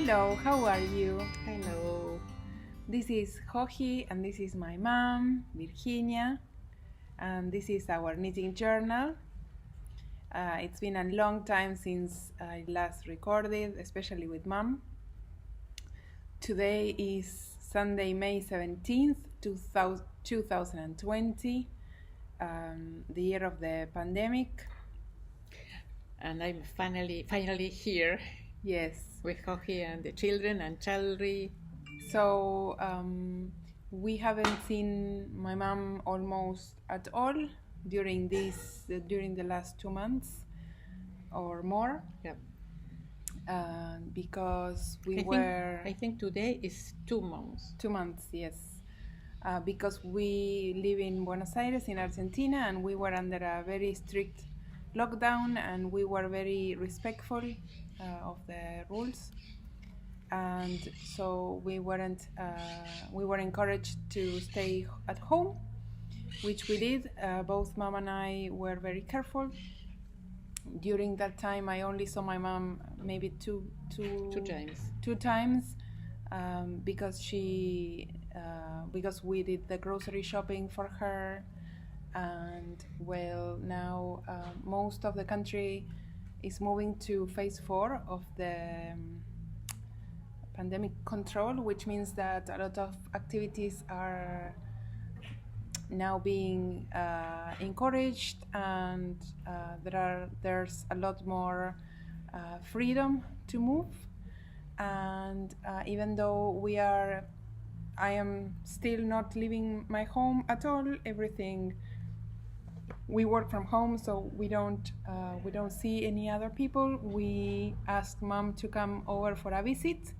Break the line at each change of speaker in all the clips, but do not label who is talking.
Hello, how are you?
Hello.
This is Joji and this is my mom, Virginia, and this is our knitting journal. It's been a long time since I last recorded, especially with mom. Today is Sunday, May 17th, 2020, the year of the pandemic.
And I'm finally here.
Yes.
With Hockey and the children and Charlie.
So we haven't seen my mom almost at all during the last 2 months or more.
Yeah.
Because
I think today is 2 months.
2 months, yes. Because we live in Buenos Aires in Argentina and we were under a very strict lockdown and we were very respectful of the rules, and so we were encouraged to stay at home, which we did. Both mom and I were very careful. During that time I only saw my mom maybe two times because we did the grocery shopping for her, and now most of the country is moving to phase 4 of the pandemic control, which means that a lot of activities are now being encouraged, and there's a lot more freedom to move. And even though I am still not leaving my home at all, we work from home, so we don't see any other people. We asked mom to come over for a visit.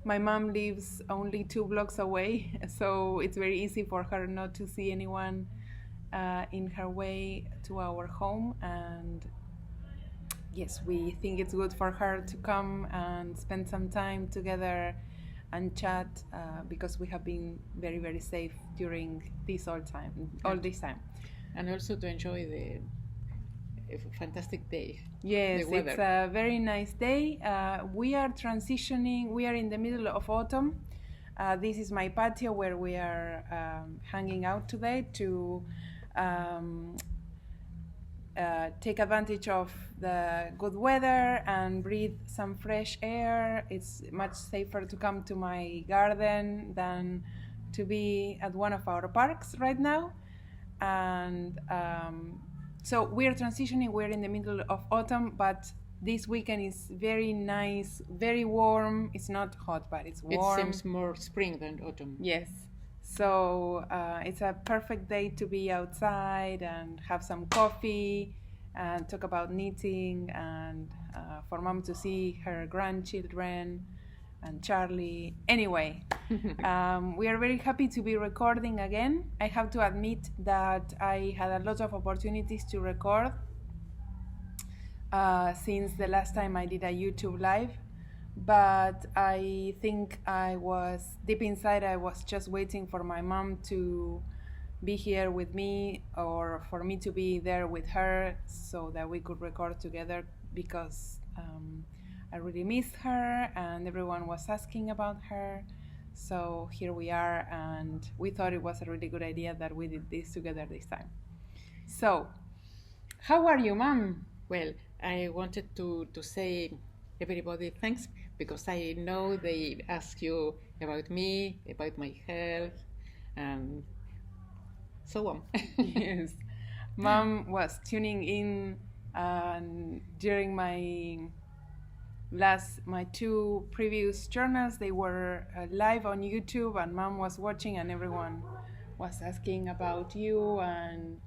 My mom lives only 2 blocks away, so it's very easy for her not to see anyone in her way to our home. And yes, we think it's good for her to come and spend some time together and chat, because we have been very, very safe during all this time.
And also to enjoy the fantastic day.
Yes, it's a very nice day. We are transitioning. We are in the middle of autumn. This is my patio where we are hanging out today to take advantage of the good weather and breathe some fresh air. It's much safer to come to my garden than to be at one of our parks right now. And so we're transitioning. We're in the middle of autumn, but this weekend is very nice, very warm. It's not hot, but it's warm.
It seems more spring than autumn.
Yes. So it's a perfect day to be outside and have some coffee and talk about knitting, and for mom to see her grandchildren and Charlie. Anyway, we are very happy to be recording again. I have to admit that I had a lot of opportunities to record since the last time I did a YouTube live, but I think deep inside I was just waiting for my mom to be here with me, or for me to be there with her so that we could record together, because I really missed her and everyone was asking about her. So here we are, and we thought it was a really good idea that we did this together this time. So, how are you, Mom?
Well, I wanted to say everybody thanks, because I know they ask you about me, about my health, and so on.
Yes. Mom was tuning in during my 2 previous journals. They were live on YouTube, and mom was watching, and everyone was asking about you and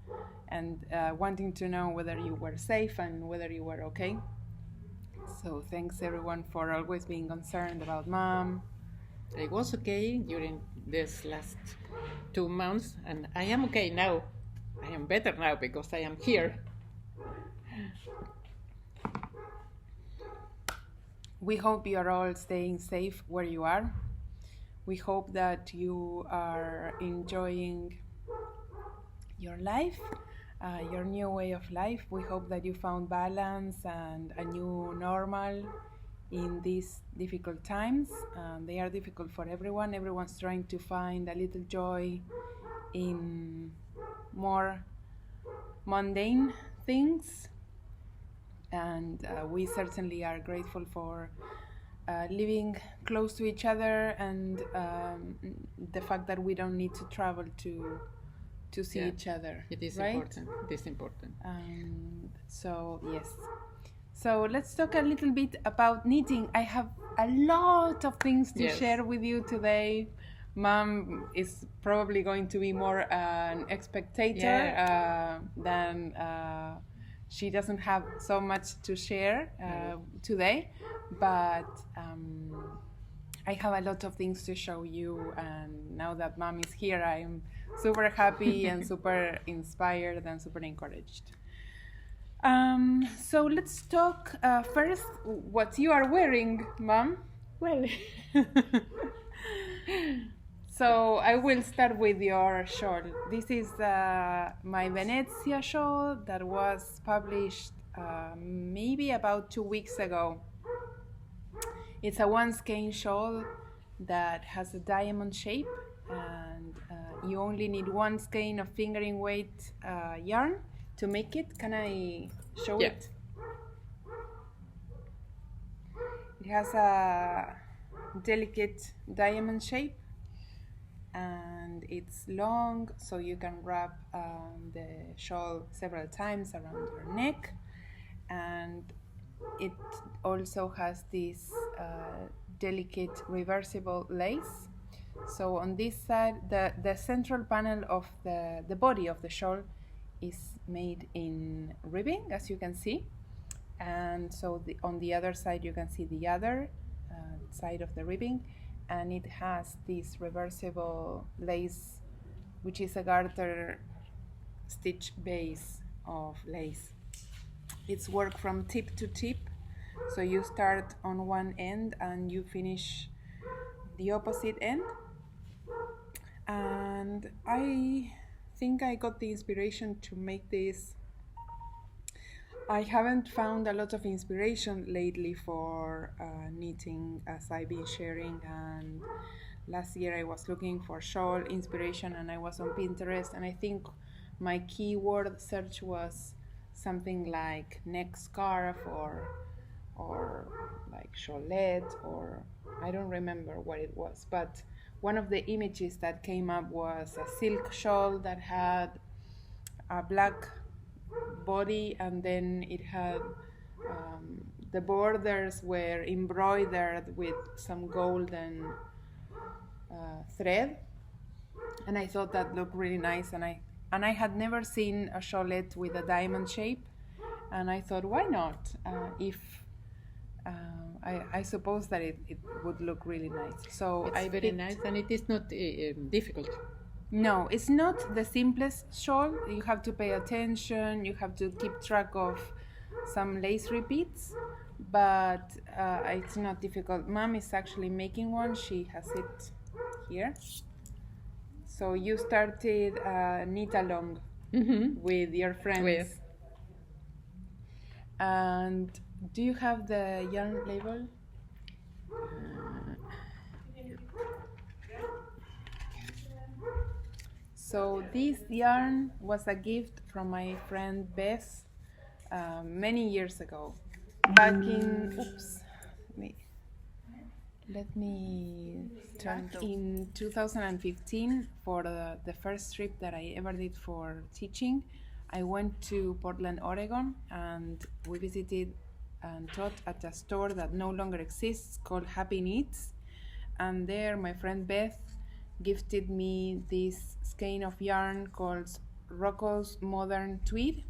wanting to know whether you were safe and whether you were okay. So thanks everyone for always being concerned about mom.
I was okay during this last 2 months, and I am okay now. I am better now because I am here.
We hope you are all staying safe where you are. We hope that you are enjoying your life, your new way of life. We hope that you found balance and a new normal in these difficult times. They are difficult for everyone. Everyone's trying to find a little joy in more mundane things, and we certainly are grateful for living close to each other, and the fact that we don't need to travel to see each other.
It is
right?
important. It is important.
So yes. So let's talk a little bit about knitting. I have a lot of things to share with you today. Mom is probably going to be more an spectator than she doesn't have so much to share today, but I have a lot of things to show you, and now that Mom is here, I'm super happy and super inspired and super encouraged. So let's talk first what you are wearing, Mom.
Well,
so I will start with your shawl. This is my Venezia shawl that was published maybe about 2 weeks ago. It's a one skein shawl that has a diamond shape, and you only need one skein of fingering weight yarn to make it. Can I show it? It has a delicate diamond shape, and it's long, so you can wrap the shawl several times around your neck, and it also has this delicate reversible lace. So on this side, the central panel of the body of the shawl is made in ribbing, as you can see, and so on the other side you can see the other side of the ribbing, and it has this reversible lace, which is a garter stitch base of lace. It's work from tip to tip, so you start on one end and you finish the opposite end. And I think I got the inspiration to make this. I haven't found a lot of inspiration lately for knitting, as I've been sharing, and last year I was looking for shawl inspiration and I was on Pinterest, and I think my keyword search was something like neck scarf or like shawlette, or I don't remember what it was, but one of the images that came up was a silk shawl that had a black body, and then it had the borders were embroidered with some golden thread, and I thought that looked really nice, and I had never seen a shawlette with a diamond shape, and I thought, why not? I suppose that it would look really nice. So
it's very nice, and it is not difficult.
No, it's not the simplest shawl. You have to pay attention, you have to keep track of some lace repeats, but it's not difficult. Mom is actually making one. She has it here. So you started knit along with your friends. And do you have the yarn label? So this yarn was a gift from my friend Beth many years ago. Back in, let me turn in 2015 for the first trip that I ever did for teaching. I went to Portland, Oregon, and we visited and taught at a store that no longer exists called Happy Knits. And there my friend Beth gifted me this skein of yarn called Roco's Modern Tweed,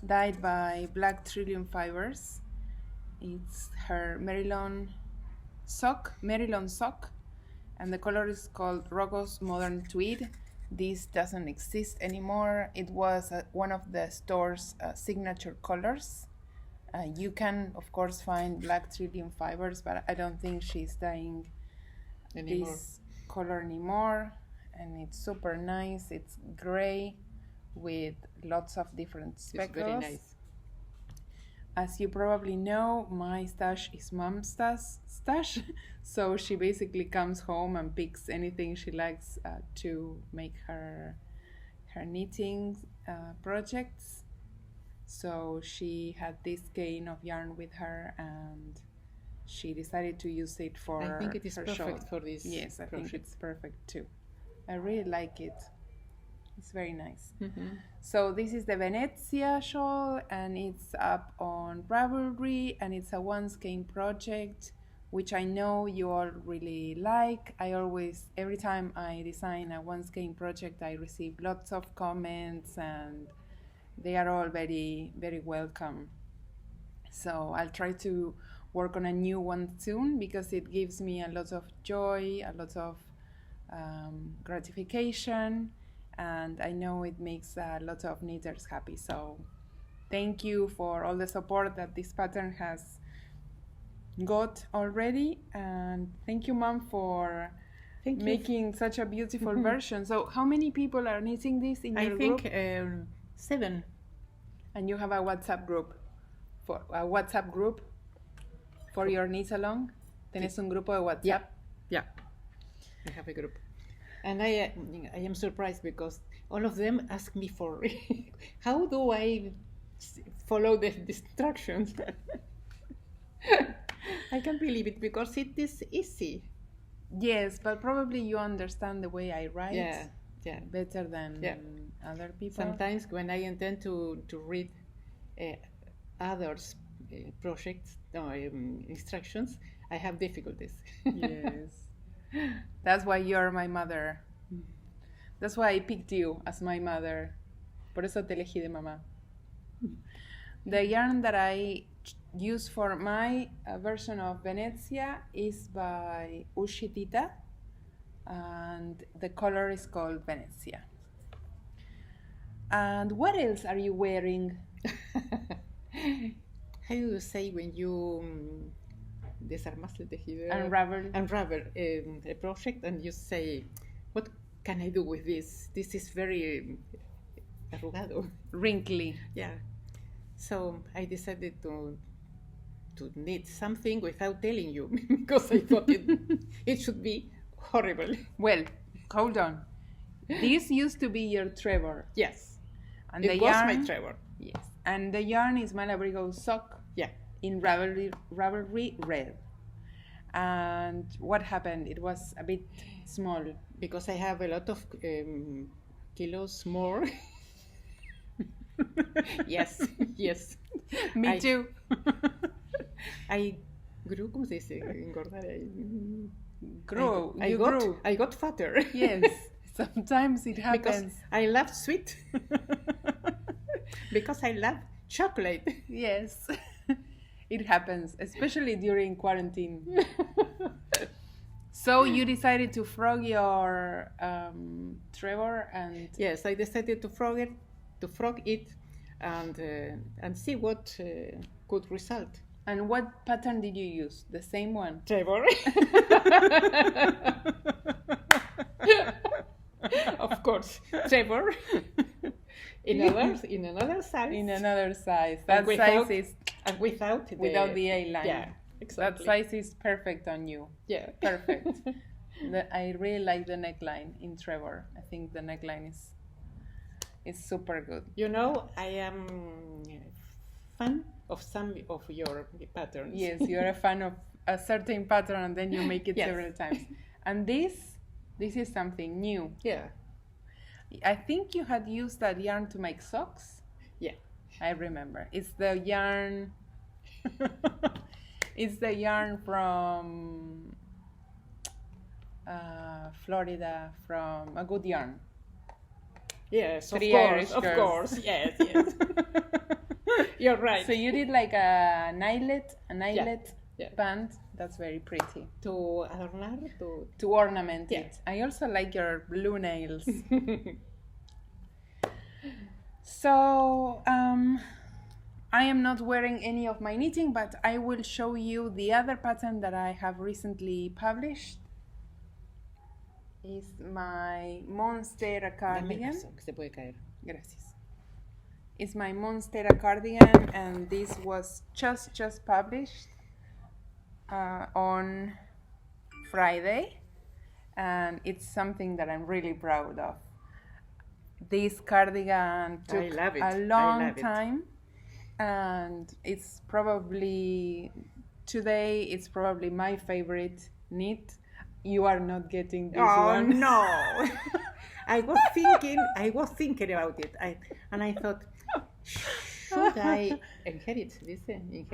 dyed by black Trillium fibers. It's her Maryland sock, and the color is called Roco's Modern Tweed. This doesn't exist anymore. It was one of the store's signature colors. You can, of course, find black Trillium fibers, but I don't think she's dyeing this color anymore. And it's super nice. It's gray with lots of different speckles.
It's very nice.
As you probably know, my stash is mom's stash. So she basically comes home and picks anything she likes to make her knitting projects. So she had this skein of yarn with her, and she decided to use it for
I think it is
her
perfect
shawl.
for this.
Yes, I think
project.
it's perfect too. I really like it. It's very nice.
Mm-hmm.
So this is the Venezia Shawl, and it's up on Ravelry, and it's a one skein project, which I know you all really like. Every time I design a one skein project, I receive lots of comments, and they are all very, very welcome. So I'll try to work on a new one soon, because it gives me a lot of joy, a lot of gratification, and I know it makes a lot of knitters happy. So thank you for all the support that this pattern has got already, and thank you, Mom, for making such a beautiful version. So how many people are knitting this in your group?
I think 7.
And you have a WhatsApp group for your knit along? ¿Tenés un grupo de WhatsApp?
Yeah, I have a group. And I am surprised because all of them ask me for how do I follow the instructions. I can't believe it, because it is easy.
Yes, but probably you understand the way I write better than other people.
Sometimes when I intend to read others' projects instructions, I have difficulties.
Yes. That's why you're my mother. That's why I picked you as my mother. Por eso te elegí de mamá. The yarn that I use for my version of Venezia is by Uschitita, and the color is called Venezia. And what else are you wearing?
How do you say when you desarmas el tejido? Unravel a project, and you say, what can I do with this? This is very arrugado.
Wrinkly.
Yeah. So I decided to knit something without telling you, because I thought it should be horrible.
Well, hold on. This used to be your Trevor.
Yes.
And
it
the
was
yarn,
my Trevor.
Yes. And the yarn is Malabrigo Sock.
Yeah.
In Ravelry Red. And what happened? It was a bit small.
Because I have a lot of kilos more. Yes.
Me too.
I grew, ¿cómo se dice? Engordar.
Grew.
I got fatter.
Yes. Sometimes it happens.
Because I love sweet. Because I love chocolate.
Yes. It happens, especially during quarantine. So you decided to frog your Trevor, and
yes, I decided to frog it, and see what could result.
And what pattern did you use? The same one?
Trevor. Of course, Trevor. In another size.
In another size. That size is
without
the A line.
Yeah, exactly.
That size is perfect on you.
Yeah,
perfect. I really like the neckline in Trevor. I think the neckline is super good.
You know, I am fan of some of your patterns.
Yes, you're a fan of a certain pattern, and then you make it several times. And this is something new.
Yeah.
I think you had used that yarn to make socks.
Yeah.
I remember. It's the yarn. It's the yarn from Florida, from a good yarn.
Yes, of course. Yes. You're right.
So you did like an eyelet band. That's very pretty.
To adornar,
to ornament it. I also like your blue nails. So I am not wearing any of my knitting, but I will show you the other pattern that I have recently published. Is my Monstera cardigan.
Se puede caer.
Gracias. It's my Monstera cardigan, and this was just published on Friday, and it's something that I'm really proud of. This cardigan took a long time, and it's probably my favorite knit. You are not getting this one.
Oh no! I was thinking about it, and I thought, should I inherit this?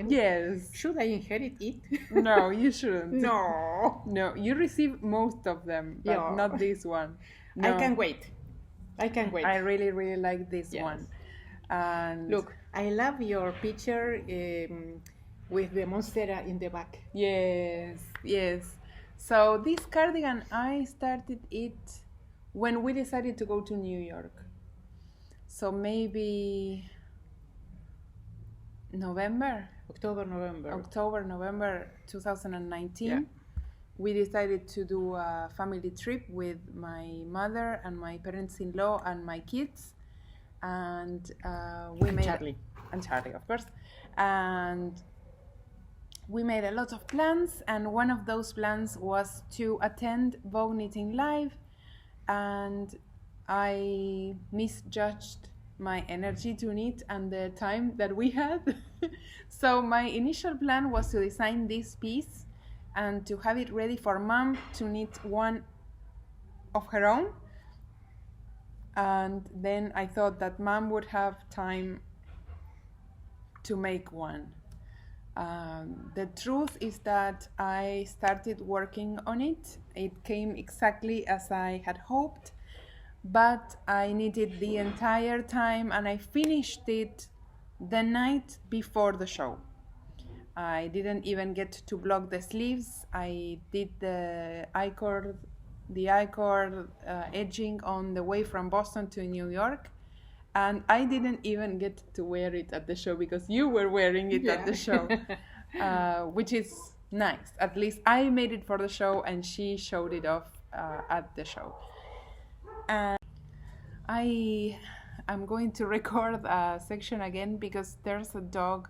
Yes.
Should I inherit it?
No, you shouldn't.
No,
you receive most of them, but not this one. No.
I can wait.
I really like this one. And
look, I love your picture with the Monstera in the back.
Yes. So this cardigan, I started it when we decided to go to New York. So maybe October, November 2019. Yeah. We decided to do a family trip with my mother and my parents-in-law and my kids, and
Charlie,
of course, and we made a lot of plans, and one of those plans was to attend Bow Knitting Live, and I misjudged my energy to knit and the time that we had. So my initial plan was to design this piece and to have it ready for Mom to knit one of her own, and then I thought that Mom would have time to make one. The truth is that I started working on it. It came exactly as I had hoped, but I knitted the entire time, and I finished it the night before the show. I didn't even get to block the sleeves. I did the I-cord edging on the way from Boston to New York, and I didn't even get to wear it at the show because you were wearing it at the show, which is nice. At least I made it for the show, and she showed it off at the show. And I'm going to record a section again because there's a dog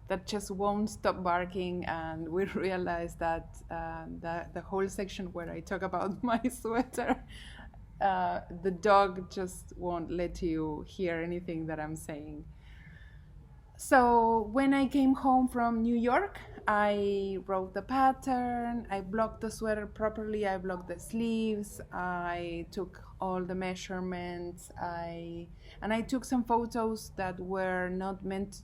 that just won't stop barking, and we realized that the whole section where I talk about my sweater, the dog just won't let you hear anything that I'm saying. So when I came home from New York, I wrote the pattern, I blocked the sweater properly, I blocked the sleeves, I took all the measurements, and I took some photos that were not meant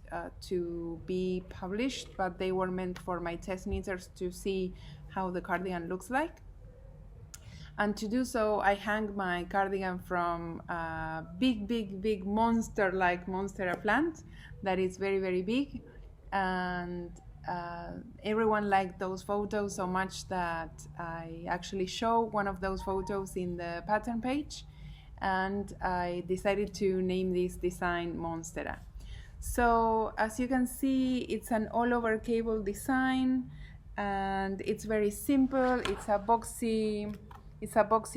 to be published, but they were meant for my test knitters to see how the cardigan looks like. And to do so, I hang my cardigan from a big monster-like Monstera plant that is very big, and everyone liked those photos so much that I actually show one of those photos in the pattern page, and I decided to name this design Monstera. So as you can see, it's an all-over cable design, and it's very simple. It's a boxy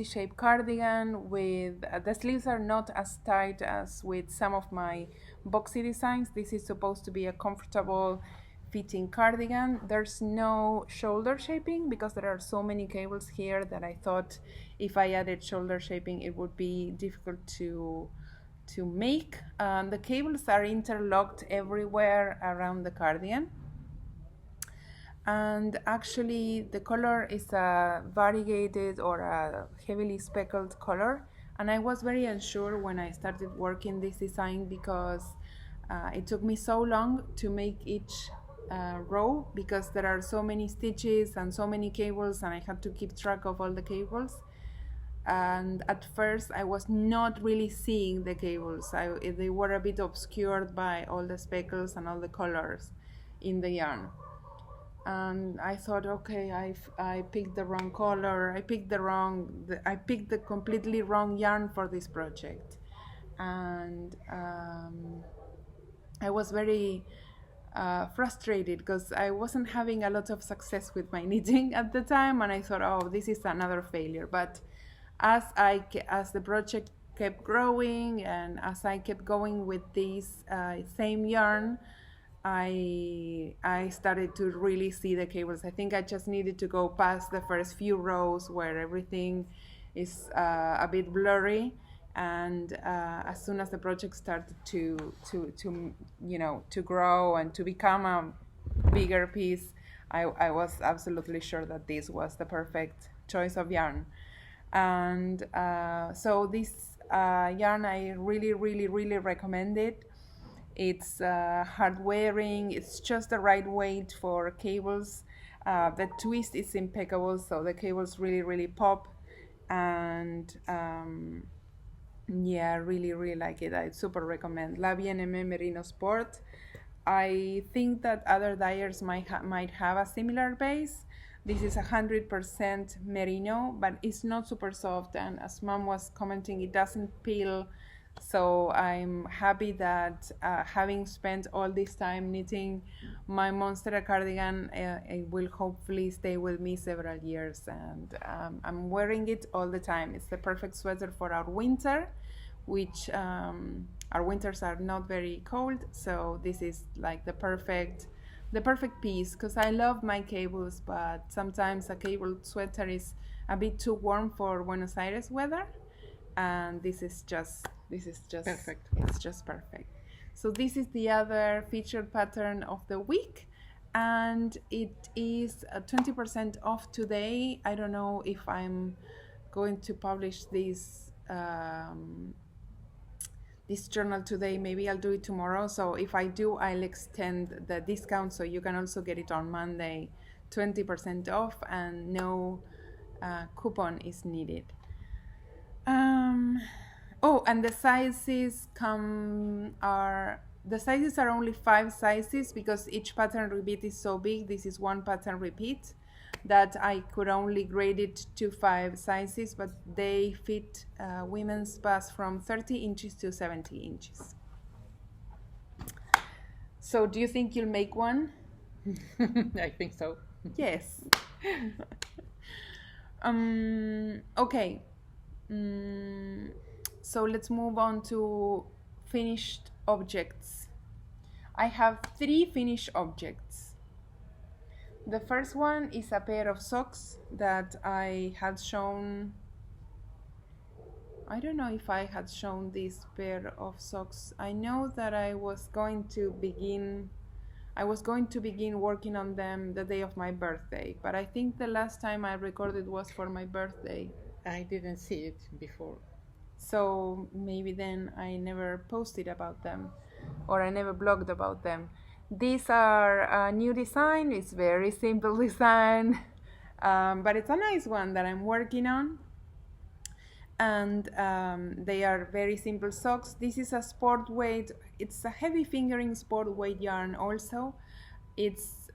shaped cardigan with the sleeves are not as tight as with some of my boxy designs. This is supposed to be a comfortable fitting cardigan. There's no shoulder shaping because there are so many cables here that I thought if I added shoulder shaping it would be difficult to make. The cables are interlocked everywhere around the cardigan, and actually the color is a variegated or a heavily speckled color, and I was very unsure when I started working this design because it took me so long to make each row because there are so many stitches and so many cables, and I had to keep track of all the cables, and at first I was not really seeing the cables. They were a bit obscured by all the speckles and all the colors in the yarn. And I thought, okay, I picked the wrong color. I picked the completely wrong yarn for this project, and I was very frustrated because I wasn't having a lot of success with my knitting at the time, and I thought, oh, this is another failure. But as the project kept growing, and as I kept going with this same yarn, I started to really see the cables. I think I just needed to go past the first few rows where everything is a bit blurry, and as soon as the project started to grow and to become a bigger piece, I was absolutely sure that this was the perfect choice of yarn. And so this yarn I really recommend it. It's hard wearing, it's just the right weight for cables. The twist is impeccable, so the cables really pop, and yeah, really like it. I super recommend La Aimée Merino Sport. I think that other dyers might have a similar base. This is 100% merino, but it's not super soft, and as Mom was commenting, it doesn't peel. So I'm happy that having spent all this time knitting my Monstera cardigan, it will hopefully stay with me several years, and I'm wearing it all the time. It's the perfect sweater for our winter, which our winters are not very cold, so this is like the perfect piece, because I love my cables, but sometimes a cable sweater is a bit too warm for Buenos Aires weather, and this is just
perfect.
It's just perfect. So this is the other featured pattern of the week, and it is 20% off today. I don't know if I'm going to publish this this journal today. Maybe I'll do it tomorrow. So if I do, I'll extend the discount, so you can also get it on Monday, 20% off, and no coupon is needed. Oh, and the sizes are only 5 sizes, because each pattern repeat is so big. This is one pattern repeat that I could only grade it to 5 sizes, but they fit women's bust from 30 inches to 70 inches. So do you think you'll make one?
I think so.
Yes. Okay. So let's move on to finished objects. I have 3 finished objects. The first one is a pair of socks that I had shown. I don't know if I had shown this pair of socks. I know that I was going to begin working on them the day of my birthday, but I think the last time I recorded was for my birthday.
I didn't see it before.
So maybe then I never posted about them, or I never blogged about them. These are a new design. It's very simple design, but it's a nice one that I'm working on. And they are very simple socks. This is a sport weight. It's a heavy fingering sport weight yarn also. It's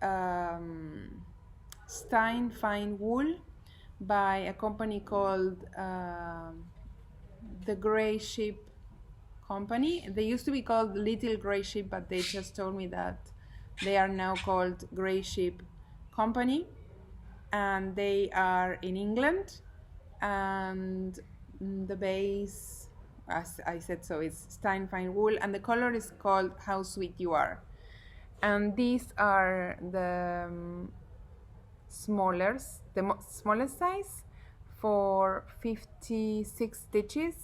Stein fine wool by a company called the Gray Ship Company. They used to be called Little Gray Ship, but they just told me that they are now called Gray Ship Company, and they are in England. And the base, as I said, so it's Stein fine wool, and the color is called How Sweet You Are. And these are the smallest size, for 56 stitches,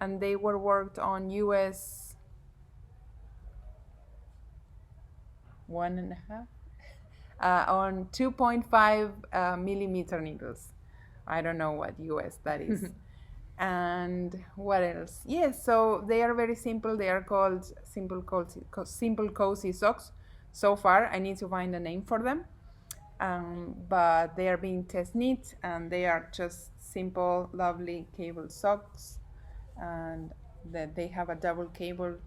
and they were worked on US 1.5 on 2.5 millimeter needles. I don't know what US that is. And what else? Yes, so they are very simple. They are called simple cozy socks. So far, I need to find a name for them. But they are being test knit, and they are just simple, lovely cable socks, and that they have a double cable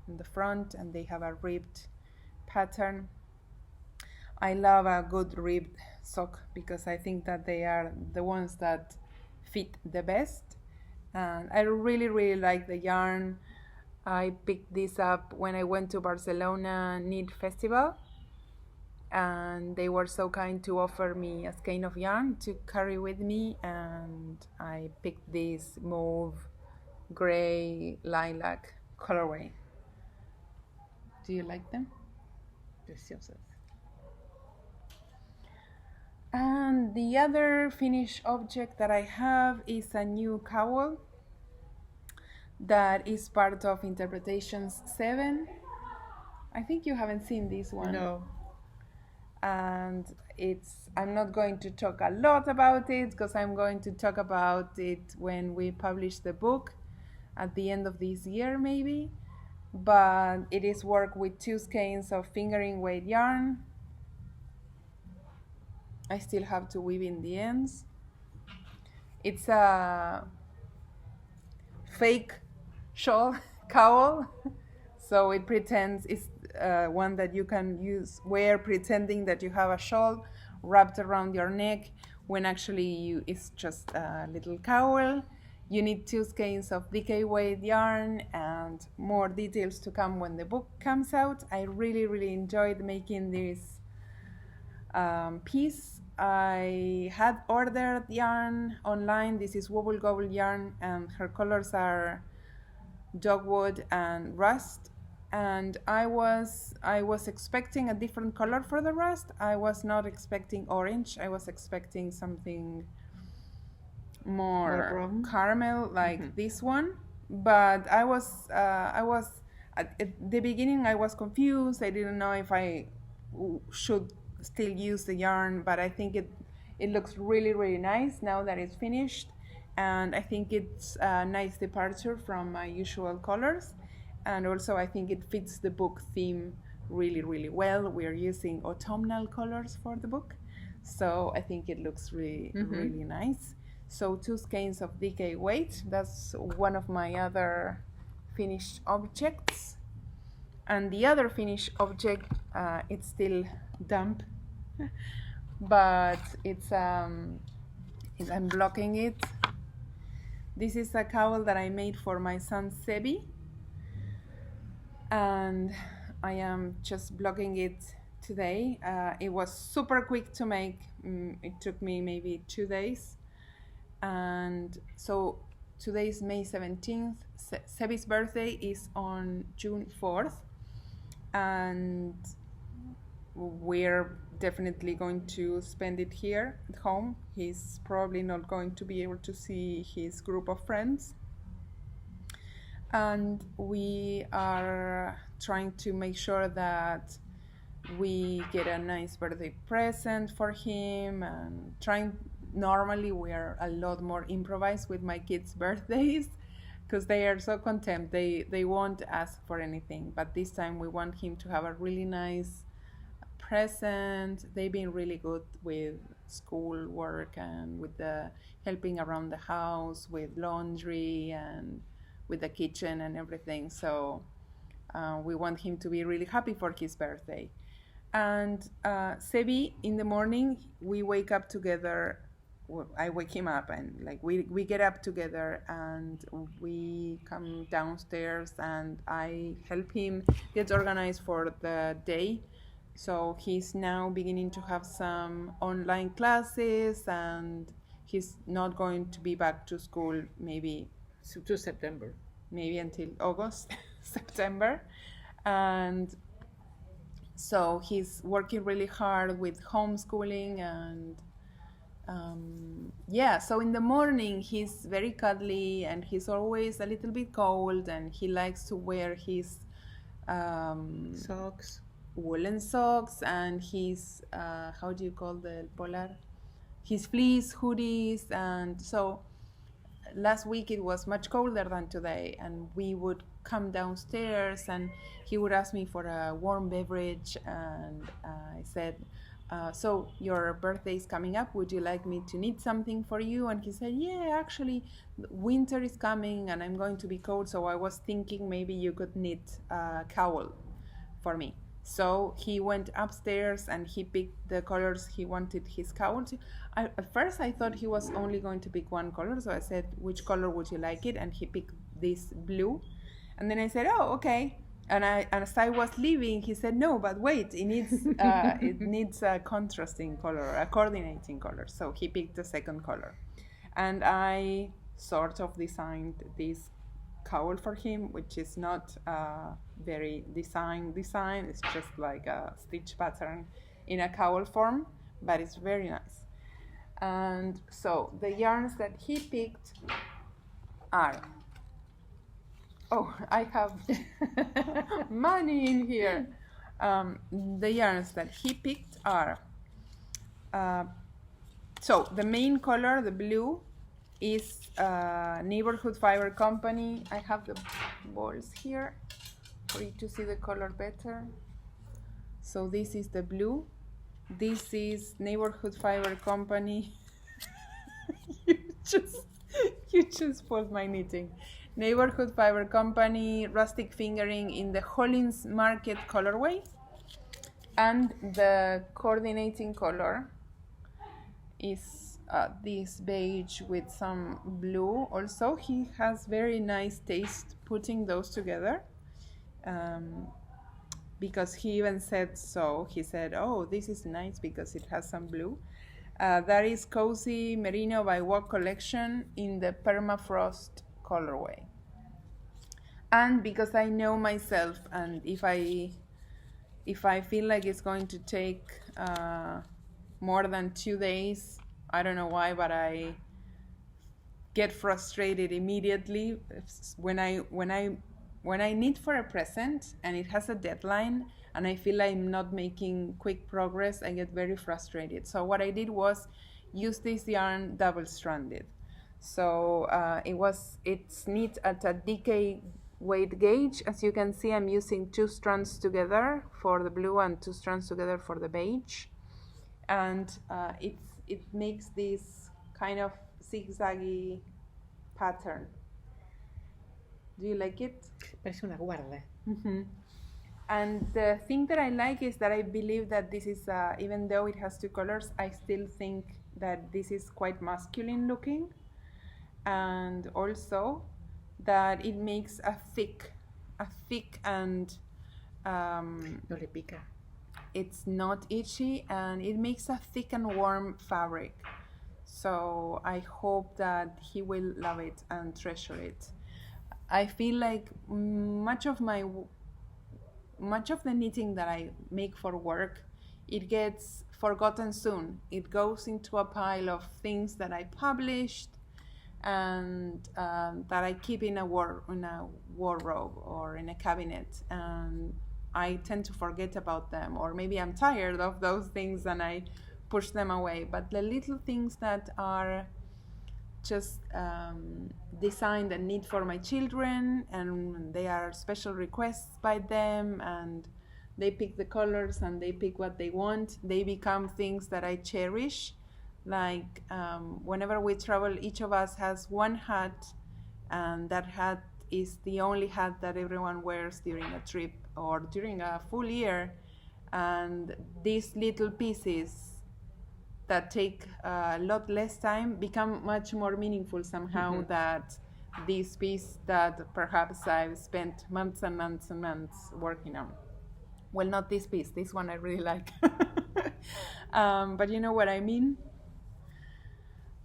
in the front, and they have a ribbed pattern. I love a good ribbed sock because I think that they are the ones that fit the best, and I really like the yarn. I picked this up when I went to Barcelona Knit Festival, and they were so kind to offer me a skein of yarn to carry with me, and I picked this mauve gray lilac colorway. Do you like them?
Preciosas.
And the other finished object that I have is a new cowl that is part of Interpretations 7. I think you haven't seen this one.
No.
And I'm not going to talk a lot about it because I'm going to talk about it when we publish the book at the end of this year maybe. But it is work with 2 skeins of fingering weight yarn. I still have to weave in the ends. It's a fake shawl cowl, so it pretends it's one that you can wear pretending that you have a shawl wrapped around your neck when actually it's just a little cowl. You need 2 skeins of DK weight yarn and more details to come when the book comes out. I really enjoyed making this piece. I had ordered yarn online. This is Wobble Gobble yarn, and her colors are Dogwood and Rust. And I was expecting a different color for the Rust. I was not expecting orange. I was expecting something more caramel like this one. But I was at the beginning I was confused. I didn't know if I should still use the yarn, but I think it looks really nice now that it's finished, and I think it's a nice departure from my usual colors, and also I think it fits the book theme really well. We are using autumnal colors for the book, so I think it looks really nice. So 2 skeins of DK weight, that's one of my other finished objects. And the other finished object, it's still damp, but I'm blocking it. This is a cowl that I made for my son Sebi, and I am just blocking it today. It was super quick to make. It took me maybe 2 days, and so today is May 17th. Sebi's birthday is on June 4th, and we're definitely going to spend it here at home. He's probably not going to be able to see his group of friends, and we are trying to make sure that we get a nice birthday present for him, and normally we are a lot more improvised with my kids' birthdays because they are so content. They won't ask for anything, but this time we want him to have a really nice present. They've been really good with school work and with the helping around the house with laundry and with the kitchen and everything, so we want him to be really happy for his birthday. And Sebi, in the morning we wake up together. I wake him up, and like we get up together and we come downstairs, and I help him get organized for the day. So he's now beginning to have some online classes, and he's not going to be back to school maybe
to September,
maybe until August, September. And so he's working really hard with homeschooling, and so in the morning he's very cuddly, and he's always a little bit cold, and he likes to wear his
socks,
woolen socks, and his how do you call the polar, his fleece hoodies. And so last week it was much colder than today, and we would come downstairs and he would ask me for a warm beverage, and I said, so your birthday is coming up, would you like me to knit something for you? And he said, yeah, actually winter is coming and I'm going to be cold, so I was thinking maybe you could knit a cowl for me. So he went upstairs and he picked the colors he wanted his cowl to. At first I thought he was only going to pick one color, so I said, which color would you like it? And he picked this blue. And then I said, oh, okay. And as I was leaving, he said, no, but wait, it needs a contrasting color, a coordinating color. So he picked the second color. And I sort of designed this cowl for him, which is not very design. It's just like a stitch pattern in a cowl form, but it's very nice. And so the yarns that he picked are, oh, I have money in here. The yarns that he picked are, so the main color, the blue, is Neighborhood Fiber Company. I have the balls here for you to see the color better. So this is the blue. This is Neighborhood Fiber Company. you just spoiled my knitting. Neighborhood Fiber Company rustic fingering in the Hollins Market colorway, and the coordinating color is this beige with some blue. Also, he has very nice taste putting those together, because he even said so. He said, oh, this is nice because it has some blue. That is Cozy Merino by Walk collection in the Permafrost colorway. And because I know myself, and if I feel like it's going to take more than 2 days, I don't know why, but I get frustrated immediately when I knit for a present and it has a deadline and I feel I'm not making quick progress. I get very frustrated. So what I did was use this yarn double-stranded. So it's knit at a DK weight gauge. As you can see, I'm using 2 strands together for the blue and 2 strands together for the beige, and it makes this kind of zigzaggy pattern. Do you like it?
Parece una guarda.
Mm-hmm. And the thing that I like is that I believe that this is, even though it has 2 colors, I still think that this is quite masculine looking, and also that it makes a thick and
No le pica.
it's not itchy, and it makes a thick and warm fabric. So I hope that he will love it and treasure it. I feel like much of the knitting that I make for work, it gets forgotten soon. It goes into a pile of things that I published and that I keep in a wardrobe or in a cabinet, and I tend to forget about them, or maybe I'm tired of those things and I push them away. But the little things that are just designed and knit for my children, and they are special requests by them, and they pick the colors and they pick what they want, they become things that I cherish. Like whenever we travel, each of us has one hat, and that hat is the only hat that everyone wears during a trip or during a full year. And these little pieces that take a lot less time become much more meaningful somehow. Mm-hmm. That this piece that perhaps I've spent months and months and months working on. Well, not this piece, this one I really like. But you know what I mean?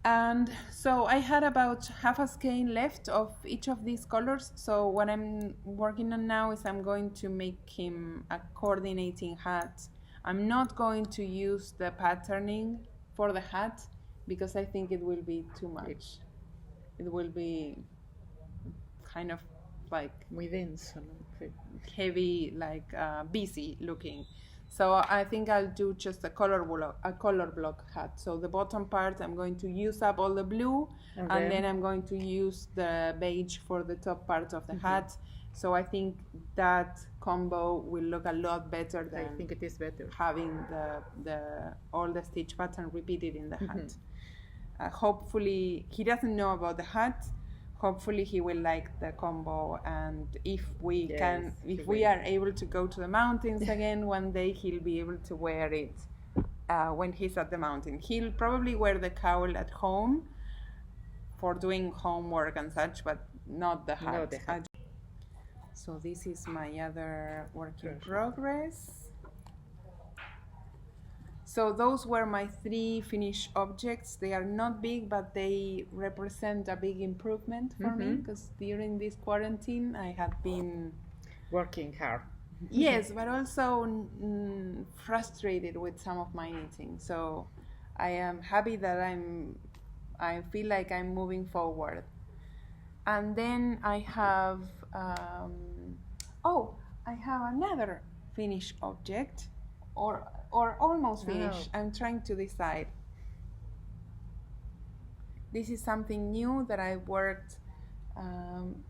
And so I had about half a skein left of each of these colors. So what I'm working on now is I'm going to make him a coordinating hat. I'm not going to use the patterning for the hat because I think it will be too much. It will be kind of like
muy denso,
heavy, like busy looking. So I think I'll do just a color block hat. So the bottom part, I'm going to use up all the blue, and then I'm going to use the beige for the top part of the hat. So I think that combo will look a lot better than
I think it is better
having all the stitch pattern repeated in the hat. Hopefully he doesn't know about the hat. Hopefully he will like the combo, and if we are able to go to the mountains again one day, he'll be able to wear it when he's at the mountain. He'll probably wear the cowl at home for doing homework and such, but not the hat. So this is my other work in progress. So those were my 3 finished objects. They are not big, but they represent a big improvement for me, because during this quarantine I had been
working hard.
Yes, but also frustrated with some of my knitting. So I am happy that I feel like I'm moving forward. And then I have I have another finished object, or almost finished. I'm trying to decide. This is something new that I worked.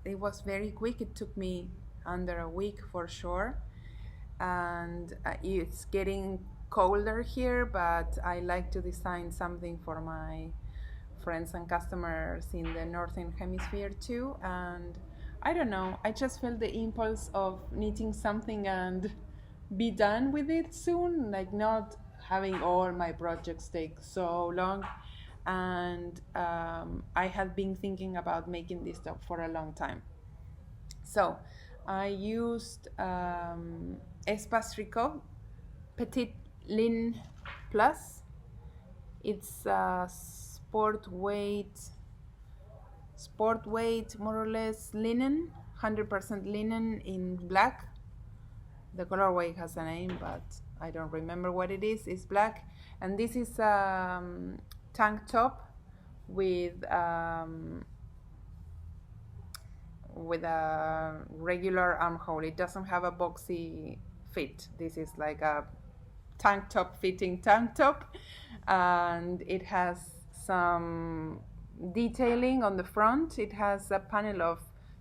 It was very quick. It took me under a week for sure, and it's getting colder here, but I like to design something for my friends and customers in the northern hemisphere too. And I don't know, I just felt the impulse of knitting something and be done with it soon, like not having all my projects take so long. And I had been thinking about making this top for a long time. So I used Espace Tricot Petit Lin Plus. It's sport weight more or less linen, 100% linen in black. The colorway has a name, but I don't remember what it is. It's black, and this is tank top with a regular armhole. It doesn't have a boxy fit. This is like a tank top fitting tank top, and it has some detailing on the front. It has a panel of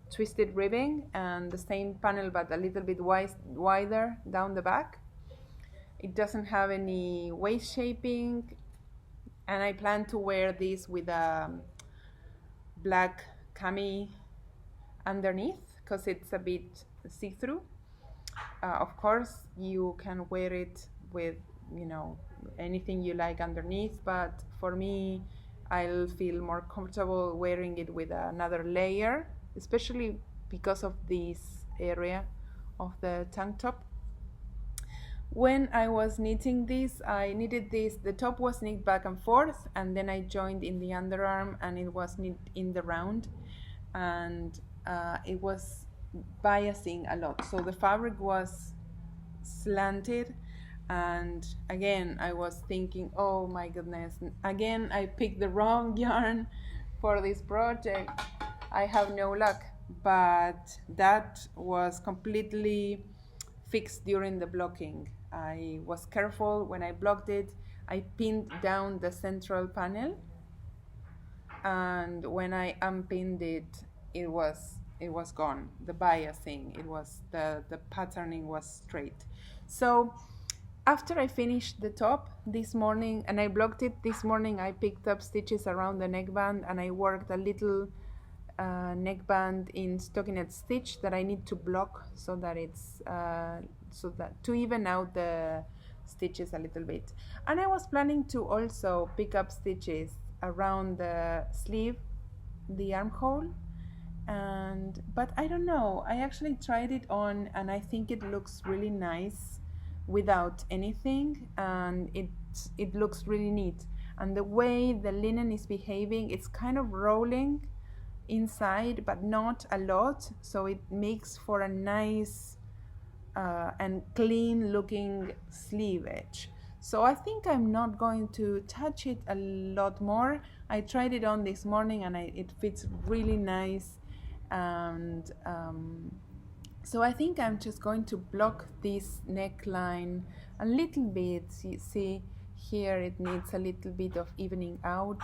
twisted ribbing and the same panel but a little bit wider down the back. It doesn't have any waist shaping, and I plan to wear this with a black cami underneath because it's a bit see-through. Of course you can wear it with anything you like underneath, but for me I'll feel more comfortable wearing it with another layer, especially because of this area of the tank top. When I was knitting this, I knitted this, the top was knit back and forth, and then I joined in the underarm and it was knit in the round, and it was biasing a lot, so the fabric was slanted. And again I was thinking, oh my goodness, again I picked the wrong yarn for this project, I have no luck. But that was completely fixed during the blocking. I was careful when I blocked it. I pinned down the central panel, and when I unpinned it, it was gone. The biasing, it was the patterning was straight. So after I finished the top this morning and I blocked it this morning, I picked up stitches around the neckband and I worked a little neckband in stockinette stitch that I need to block so that it's to even out the stitches a little bit. And I was planning to also pick up stitches around the sleeve, the armhole, but I don't know, I actually tried it on and I think it looks really nice without anything, and it looks really neat. And the way the linen is behaving, it's kind of rolling inside but not a lot, so it makes for a nice and clean looking sleeve edge. So I think I'm not going to touch it a lot more. I tried it on this morning and it fits really nice, and so I think I'm just going to block this neckline a little bit. See here it needs a little bit of evening out,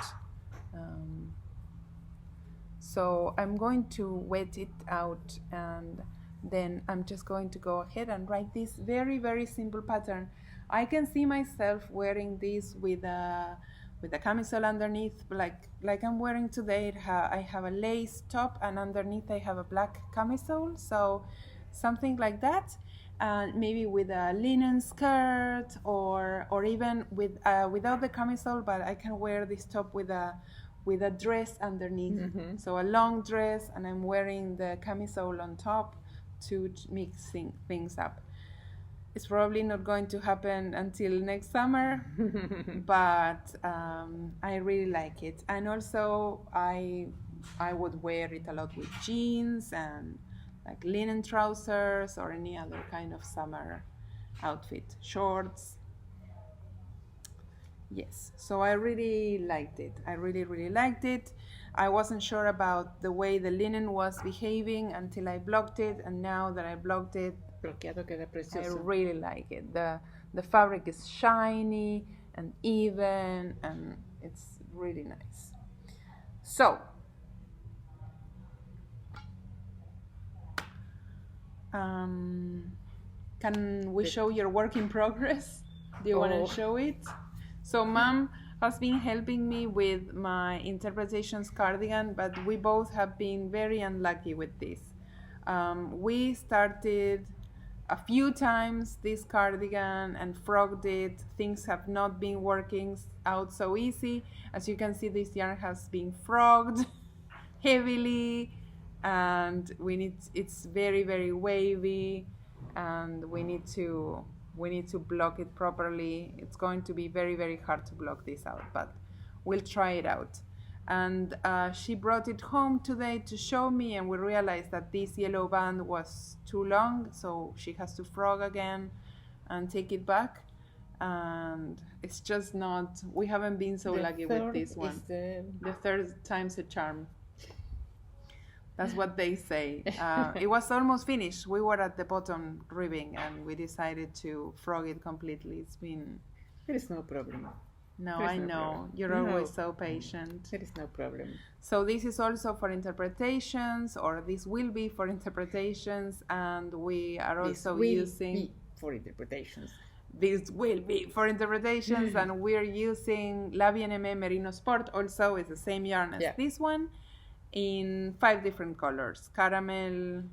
so I'm going to wet it out, and then I'm just going to go ahead and write this very, very simple pattern. I can see myself wearing this with a camisole underneath, like I'm wearing today. I have a lace top and underneath I have a black camisole, so something like that, maybe with a linen skirt, or even without the camisole, but I can wear this top with a dress underneath. So a long dress, and I'm wearing the camisole on top to mix things up. It's probably not going to happen until next summer, but I really like it. And also I would wear it a lot with jeans and like linen trousers or any other kind of summer outfit, shorts. Yes, so I really liked it. I really liked it. I wasn't sure about the way the linen was behaving until I blocked it, and now that I blocked it,
Bloqueado queda
I
precioso.
really like it. The fabric is shiny and even, and it's really nice. So, can we show your work in progress? Do you want to show it? So Mom has been helping me with my interpretations cardigan, but we both have been very unlucky with this. We started a few times this cardigan and frogged it. Things have not been working out so easy. As you can see, this yarn has been frogged heavily, and it's very wavy, and we need to block it properly. It's going to be very hard to block this out, but we'll try it out. And she brought it home today to show me, and we realized that this yellow band was too long, so she has to frog again and take it back. And it's just not, we haven't been so lucky with this one. The third time's a charm. That's what they say. It was almost finished. We were at the bottom ribbing, and we decided to frog it completely. It's been...
There is no problem.
No, I know. You're always so patient.
There is no problem.
So this is also for interpretations, or this will be for interpretations, and we are also using...
for interpretations.
This will be for interpretations, and we're using Aimée Merino Sport. Also, it's the same yarn as this one, in 5 different colors. Caramel...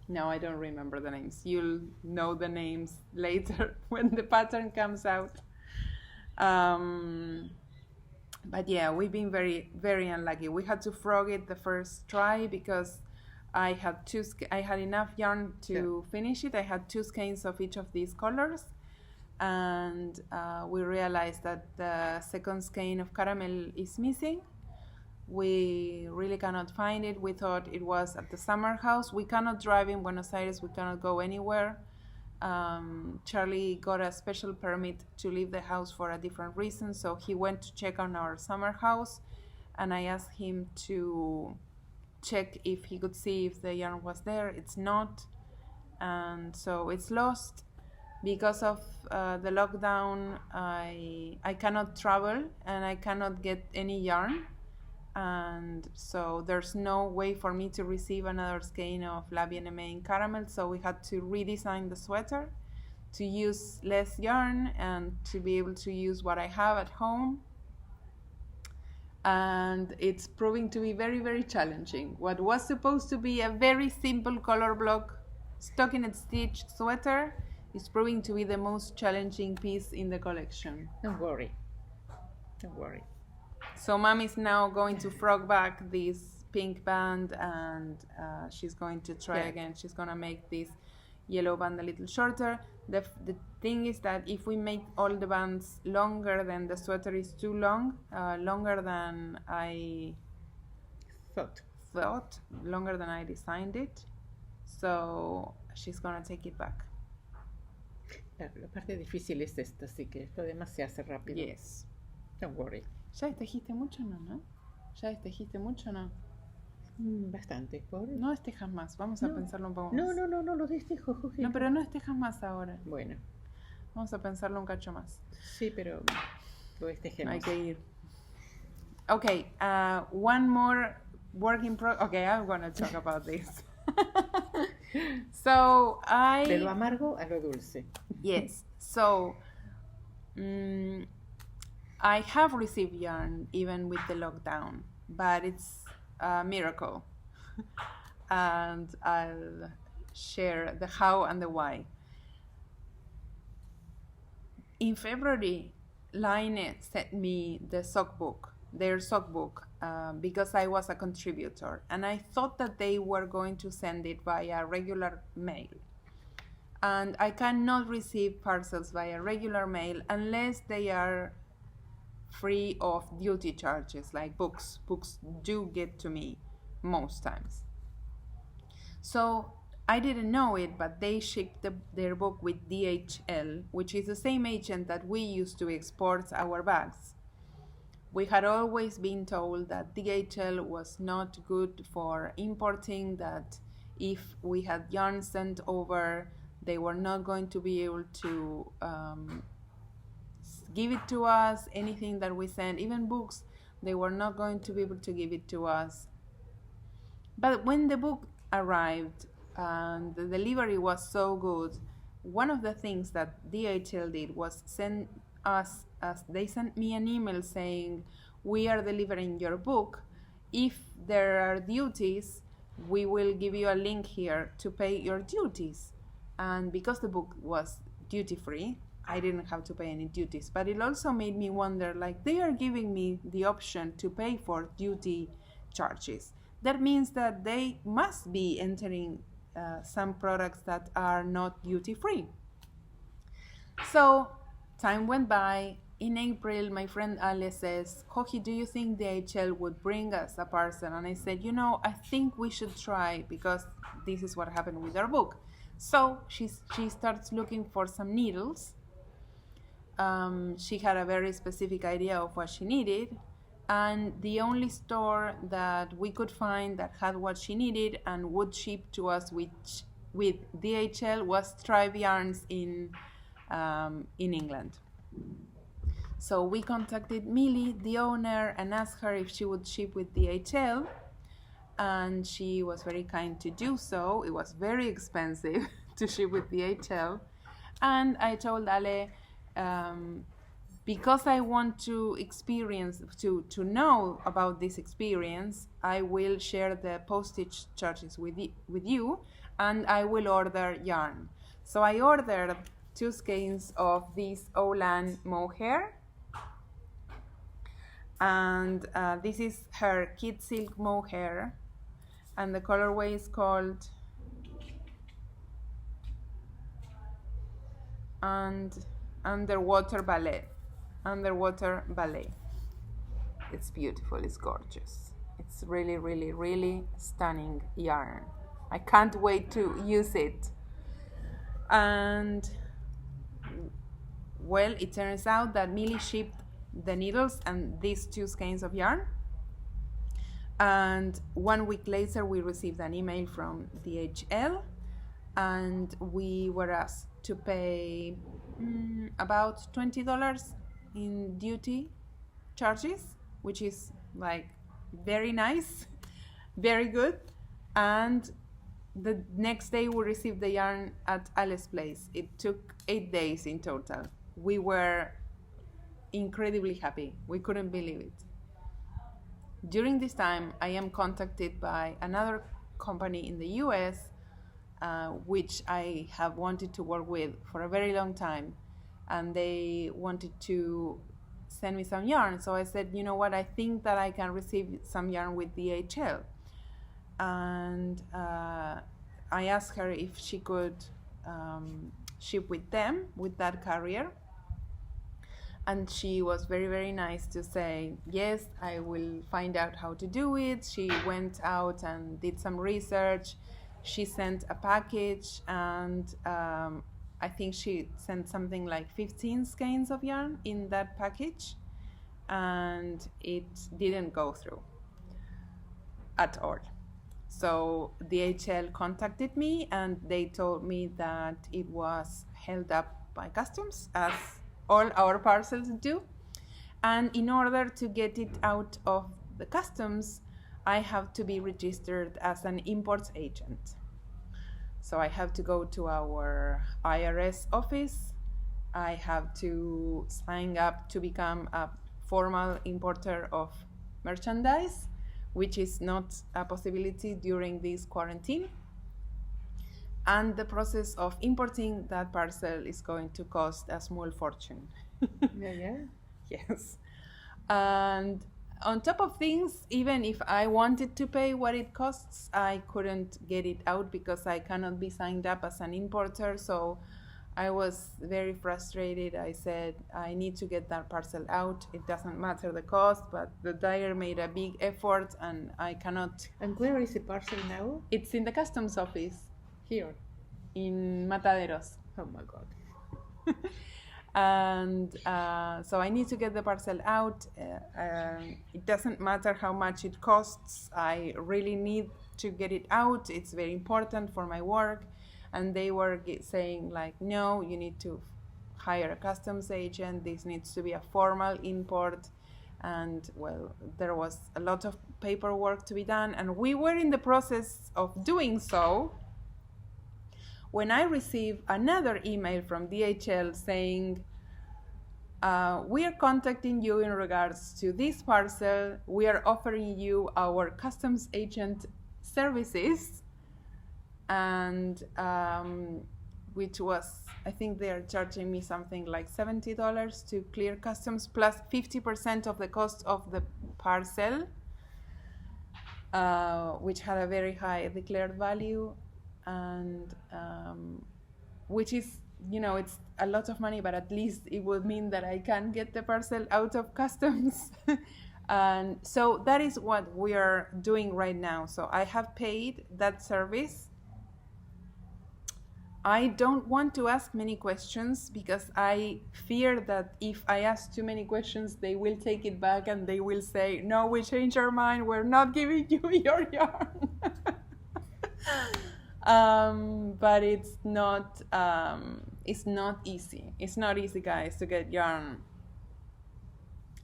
No, I don't remember the names. You'll know the names later when the pattern comes out. But yeah, we've been very unlucky. We had to frog it the first try because I had enough yarn to finish it. I had 2 skeins of each of these colors, and we realized that the second skein of caramel is missing. We really cannot find it. We thought it was at the summer house. We cannot drive in Buenos Aires. We cannot go anywhere. Charlie got a special permit to leave the house for a different reason, so he went to check on our summer house, and I asked him to check if he could see if the yarn was there. It's not, and so it's lost. Because of the lockdown, I cannot travel, and I cannot get any yarn. And so there's no way for me to receive another skein of Aimée in caramel, so we had to redesign the sweater to use less yarn and to be able to use what I have at home. And it's proving to be very challenging. What was supposed to be a very simple color block stockinette stitched sweater is proving to be the most challenging piece in the collection.
Don't worry.
So Mom is now going to frog back this pink band, and she's going to try again. She's going to make this yellow band a little shorter. The thing is that if we make all the bands longer, then the sweater is too long, longer than I thought, longer than I designed it. So she's going to take it back.
La parte difícil es esta, así que lo demás se hace rápido.
Yes.
Don't worry.
¿Ya destejiste mucho o no? ¿Ya destejiste mucho o no?
Bastante. ¿Por?
No destejas más, vamos a pensarlo un poco más.
No, lo destejo, Jorge.
No, pero no destejas más ahora.
Bueno.
Vamos a pensarlo un cacho más.
Sí, pero lo destejemos.
Hay que ir. Okay, one more work in progress. Okay, I'm going to talk about this. So
De lo amargo a lo dulce.
Yes, so I have received yarn even with the lockdown, but it's a miracle. And I'll share the how and the why. In February, Line sent me the sock book their sock book because I was a contributor, and I thought that they were going to send it via regular mail. And I cannot receive parcels via regular mail unless they are free of duty charges, like books. Books do get to me most times. So I didn't know it, but they shipped their book with DHL, which is the same agent that we use to export our bags. We had always been told that DHL was not good for importing, that if we had yarn sent over, they were not going to be able to give it to us. Anything that we sent, even books, they were not going to be able to give it to us. But when the book arrived and the delivery was so good, one of the things that DHL did was send us, they sent me an email saying, we are delivering your book. If there are duties, we will give you a link here to pay your duties. And because the book was duty free, I didn't have to pay any duties. But it also made me wonder, like, they are giving me the option to pay for duty charges. That means that they must be entering some products that are not duty free. So time went by. In April, my friend Ale says, Hokey, do you think DHL would bring us a parcel? And I said, I think we should try, because this is what happened with our book. So she starts looking for some needles. She had a very specific idea of what she needed, and the only store that we could find that had what she needed and would ship to us with DHL was Tribe Yarns in England. So we contacted Millie, the owner, and asked her if she would ship with DHL, and she was very kind to do so. It was very expensive to ship with DHL, and I told Ale, because I want to know about this experience, I will share the postage charges with you, and I will order yarn. So I ordered 2 skeins of this Olan mohair, and this is her Kid Silk mohair, and the colorway is called Underwater Ballet. It's beautiful, it's gorgeous. It's really, really, really stunning yarn. I can't wait to use it. And well, it turns out that Millie shipped the needles and these 2 skeins of yarn. And 1 week later, we received an email from DHL, and we were asked to pay about $20 in duty charges, which is like very nice, very good. And the next day we received the yarn at Ale's place. It took 8 days in total. We were incredibly happy. We couldn't believe it. During this time, I am contacted by another company in the US, which I have wanted to work with for a very long time, and they wanted to send me some yarn. So I said, you know what, I think that I can receive some yarn with DHL. And I asked her if she could ship with them, with that carrier. And she was very, very nice to say, yes, I will find out how to do it. She went out and did some research. She sent a package, and I think she sent something like 15 skeins of yarn in that package, and it didn't go through at all. So DHL contacted me, and they told me that it was held up by customs, as all our parcels do. And in order to get it out of the customs, I have to be registered as an imports agent. So I have to go to our IRS office. I have to sign up to become a formal importer of merchandise, which is not a possibility during this quarantine. And the process of importing that parcel is going to cost a small fortune.
Yeah.
Yes. And On top of things, even if I wanted to pay what it costs, I couldn't get it out because I cannot be signed up as an importer. So I was very frustrated. I said, I need to get that parcel out. It doesn't matter the cost, but the dyer made a big effort and I cannot.
And where is the parcel now?
It's in the customs office
Here.
in Mataderos.
Oh my God.
And so I need to get the parcel out. It doesn't matter how much it costs. I really need to get it out. It's very important for my work. And they were saying like, no, you need to hire a customs agent. This needs to be a formal import. And well, there was a lot of paperwork to be done. And we were in the process of doing so when I received another email from DHL saying, we are contacting you in regards to this parcel. We are offering you our customs agent services, and which was, I think they are charging me something like $70 to clear customs plus 50% of the cost of the parcel, which had a very high declared value. And which is, you know, it's a lot of money, but at least it would mean that I can get the parcel out of customs. And so that is what we are doing right now. So I have paid that service. I don't want to ask many questions because I fear that if I ask too many questions, they will take it back and they will say, no, we changed our mind. We're not giving you your yarn. But it's not easy. It's not easy, guys, to get yarn.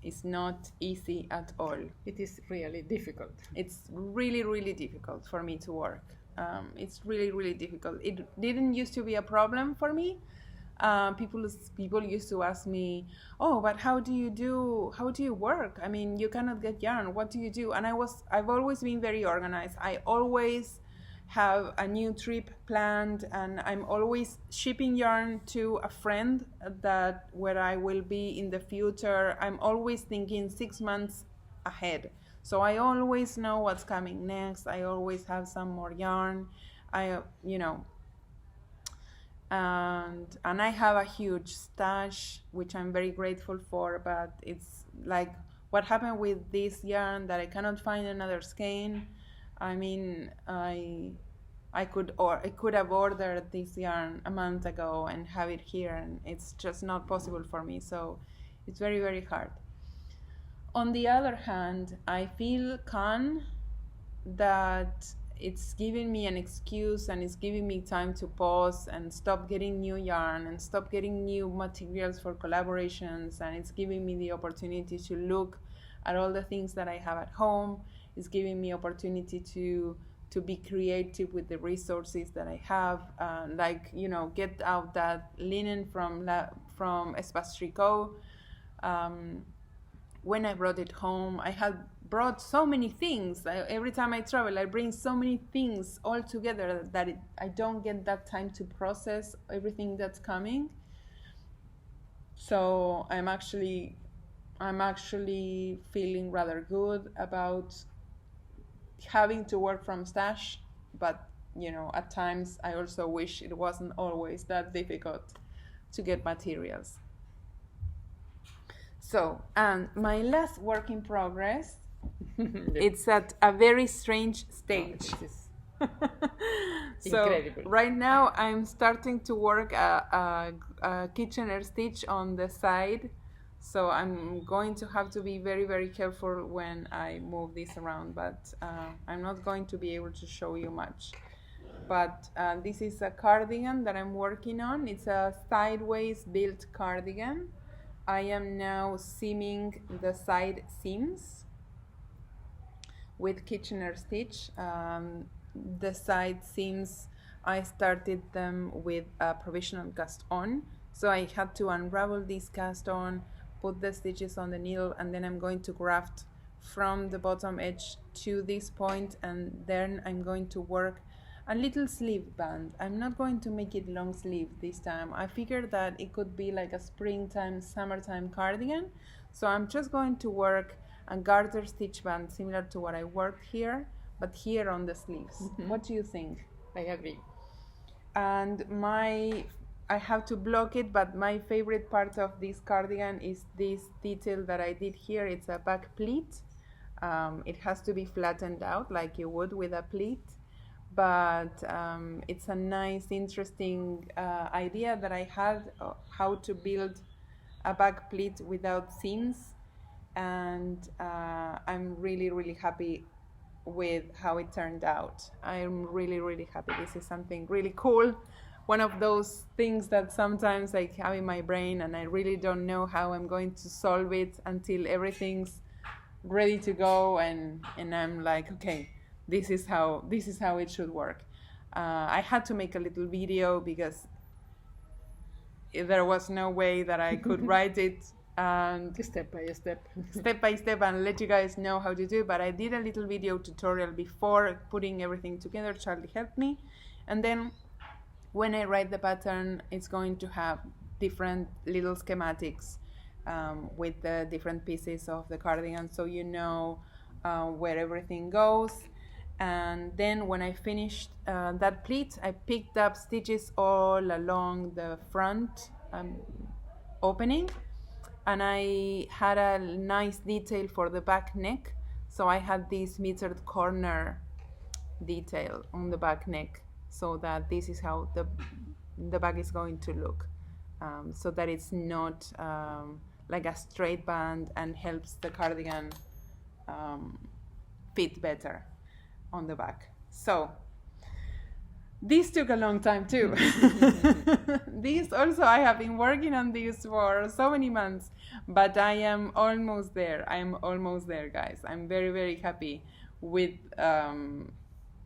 It's not easy at all.
It is really difficult.
It's really, really difficult for me to work. It's really, really difficult. It didn't used to be a problem for me. People used to ask me, oh, but how do you work? I mean, you cannot get yarn. What do you do? And I've always been very organized. I always have a new trip planned, and I'm always shipping yarn to a friend that where I will be in the future. I'm always thinking 6 months ahead, so I always know what's coming next. I always have some more yarn, and I have a huge stash, which I'm very grateful for, but it's like what happened with this yarn that I cannot find another skein. I mean, I could have ordered this yarn a month ago and have it here, and it's just not possible for me. So it's very, very hard. On the other hand, I feel that it's giving me an excuse and it's giving me time to pause and stop getting new yarn and stop getting new materials for collaborations, and it's giving me the opportunity to look at all the things that I have at home. It's giving me opportunity to be creative with the resources that I have, get out that linen from Espace Tricot. When I brought it home, I had brought so many things. Every time I travel, I bring so many things all together that I don't get that time to process everything that's coming. So I'm actually feeling rather good about having to work from stash, but at times I also wish it wasn't always that difficult to get materials. So, and my last work in progress, it's at a very strange stage. So incredible. Right now I'm starting to work a Kitchener stitch on the side. So I'm going to have to be very, very careful when I move this around, but I'm not going to be able to show you much. But this is a cardigan that I'm working on. It's a sideways built cardigan. I am now seaming the side seams with Kitchener stitch. The side seams, I started them with a provisional cast on. So I had to unravel this cast on, put the stitches on the needle, and then I'm going to graft from the bottom edge to this point, and then I'm going to work a little sleeve band. I'm not going to make it long sleeve this time. I figured that it could be like a springtime, summertime cardigan, so I'm just going to work a garter stitch band similar to what I worked here, but here on the sleeves. What do you think?
I agree.
And I have to block it, but my favorite part of this cardigan is this detail that I did here. It's a back pleat. It has to be flattened out like you would with a pleat, but it's a nice, interesting idea that I had how to build a back pleat without seams, and I'm really, really happy with how it turned out. I'm really, really happy. This is something really cool. One of those things that sometimes I have in my brain and I really don't know how I'm going to solve it until everything's ready to go, and I'm like, okay, this is how it should work. I had to make a little video because there was no way that I could write it and
step
by step and let you guys know how to do, but I did a little video tutorial before putting everything together. Charlie helped me, and then when I write the pattern, it's going to have different little schematics with the different pieces of the cardigan, so you know where everything goes. And then when I finished that pleat, I picked up stitches all along the front opening, and I had a nice detail for the back neck, so I had this metered corner detail on the back neck, so that this is how the back is going to look, so that it's not like a straight band, and helps the cardigan fit better on the back. So this took a long time too. This also, I have been working on this for so many months, but I am almost there. I'm almost there, guys. I'm very, very happy with